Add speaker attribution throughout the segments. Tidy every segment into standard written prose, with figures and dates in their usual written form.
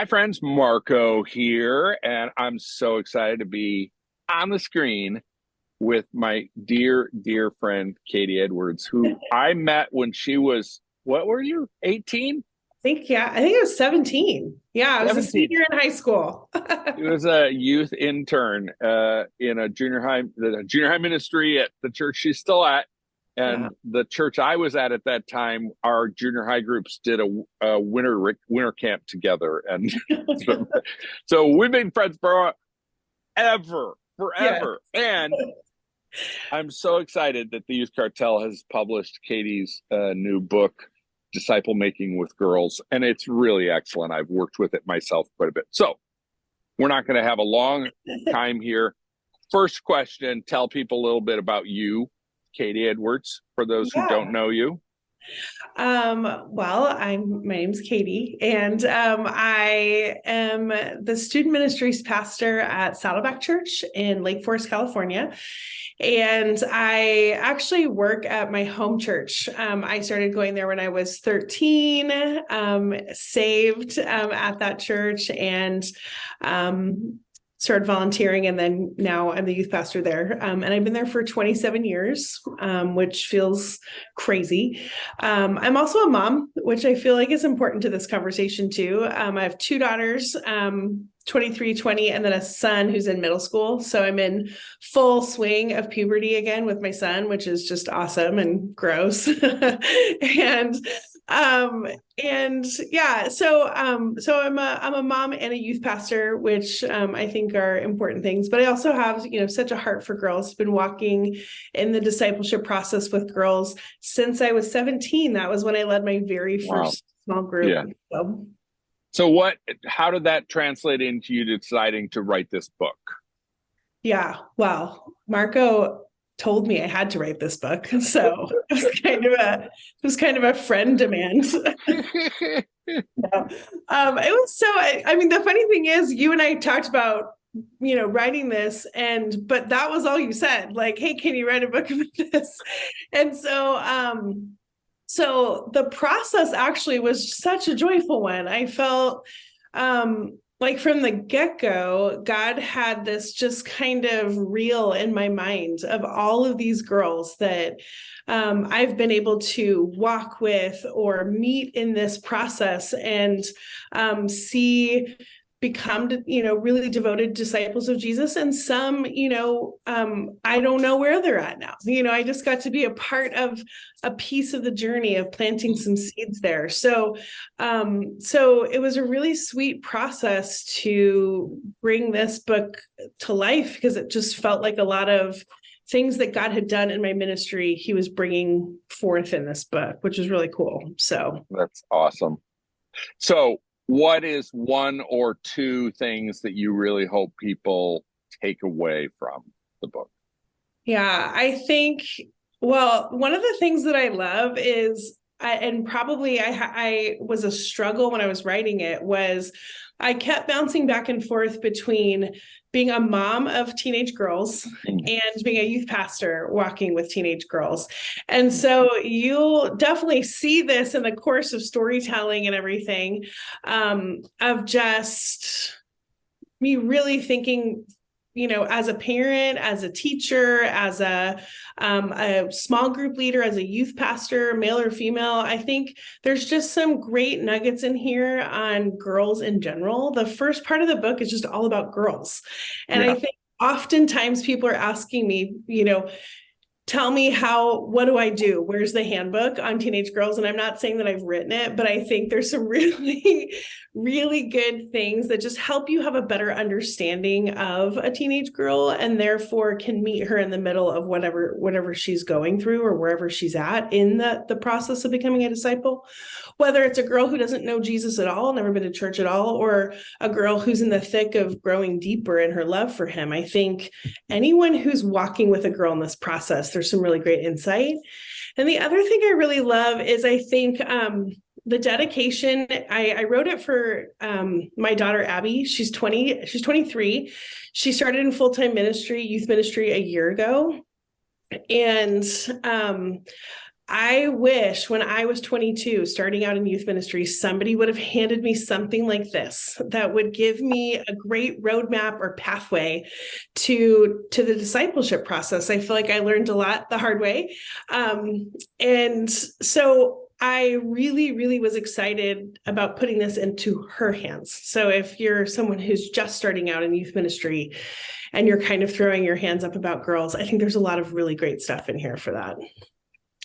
Speaker 1: Hi, friends. Marko here, and I'm so excited to be on the screen with my dear, dear friend, Katie Edwards, who I met when she was, what were you, 18?
Speaker 2: I think it was 17. Yeah, I was a
Speaker 1: 17.
Speaker 2: senior in high school.
Speaker 1: She was a youth intern in a the junior high ministry at the church she's still at.
Speaker 2: Yeah.
Speaker 1: And the church I was at that time, our junior high groups did a winter camp together. And so we've been friends
Speaker 2: Yeah.
Speaker 1: forever. And I'm so excited that the Youth Cartel has published Katie's new book, Disciplemaking with Girls. And it's really excellent. I've worked with it myself quite a bit. So we're not going to have a long time here. First question, tell people a little bit about you, Katie Edwards, for those who don't
Speaker 2: Yeah.
Speaker 1: know you.
Speaker 2: My name's Katie, and I am the student ministries pastor at Saddleback Church in Lake Forest, California. And I actually work at my home church. I started going there when I was 13, saved at that church, and started volunteering, and then now I'm the youth pastor there. And I've been there for 27 years, which feels crazy. I'm also a mom, which I feel like is important to this conversation too. I have two daughters, 23, 20, and then a son who's in middle school. So I'm in full swing of puberty again with my son, which is just awesome and gross. and and yeah, so I'm a mom and a youth pastor, which I think are important things. But I also have, such a heart for girls. Been walking in the discipleship process with girls since I was 17. That was when I led my very
Speaker 1: Wow.
Speaker 2: first small group.
Speaker 1: Yeah.
Speaker 2: So,
Speaker 1: How did that translate into you deciding to write this book?
Speaker 2: yeah, well, Marko told me I had to write this book, so it was kind of a friend demand. No. It was so. I mean, the funny thing is, you and I talked about writing this, but that was all you said. Like, hey, can you write a book about this? And so the process actually was such a joyful one. I felt like from the get-go, God had this just kind of reel in my mind of all of these girls that I've been able to walk with or meet in this process and see become really devoted disciples of Jesus, and some I don't know where they're at now. I just got to be a part of a piece of the journey of planting some seeds there. So it was a really sweet process to bring this book to life, because it just felt like a lot of things that God had done in my ministry he was bringing forth in this book, which is really cool. So
Speaker 1: That's awesome. So what is one or two things that you really hope people take away from the book?
Speaker 2: yeah, I think, well, one of the things that I love is, and probably I was a struggle when I was writing it, was I kept bouncing back and forth between being a mom of teenage girls and being a youth pastor walking with teenage girls. And so you'll definitely see this in the course of storytelling and everything, of just me really thinking, as a parent, as a teacher, as a small group leader, as a youth pastor, male or female, I think there's just some great nuggets in here on girls in general. The first part of the book is just all about girls. And I think oftentimes people are asking me, tell me what do I do? Where's the handbook on teenage girls? And I'm not saying that I've written it, but I think there's some really, really good things that just help you have a better understanding of a teenage girl, and therefore can meet her in the middle of whatever she's going through or wherever she's at in the process of becoming a disciple. Whether it's a girl who doesn't know Jesus at all, never been to church at all, or a girl who's in the thick of growing deeper in her love for him. I think anyone who's walking with a girl in this process, there's some really great insight. And the other thing I really love is, I think, the dedication. I wrote it for my daughter, Abby. She's 20, she's 23. She started in full-time ministry, youth ministry, a year ago. And I wish when I was 22, starting out in youth ministry, somebody would have handed me something like this that would give me a great roadmap or pathway to the discipleship process. I feel like I learned a lot the hard way. And so I really, really was excited about putting this into her hands. So if you're someone who's just starting out in youth ministry and you're kind of throwing your hands up about girls, I think there's a lot of really great stuff in here for that.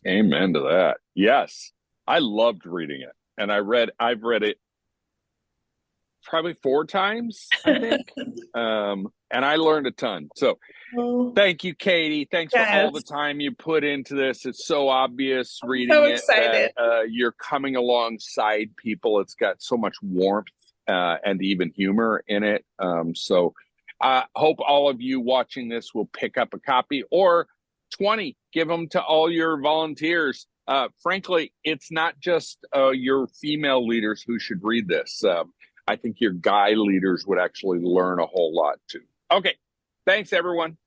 Speaker 1: Amen to that. Yes. I loved reading it. And I've read it probably 4 times, I think. And I learned a ton. So
Speaker 2: Oh,
Speaker 1: thank you, Katie. Thanks for all the
Speaker 2: yes.
Speaker 1: time you put into this. It's so obvious
Speaker 2: I'm
Speaker 1: reading
Speaker 2: so
Speaker 1: it that
Speaker 2: excited.
Speaker 1: you're coming alongside people. It's got so much warmth and even humor in it. So I hope all of you watching this will pick up a copy, or 20, give them to all your volunteers. Frankly, it's not just your female leaders who should read this. I think your guy leaders would actually learn a whole lot too. Okay. Thanks, everyone.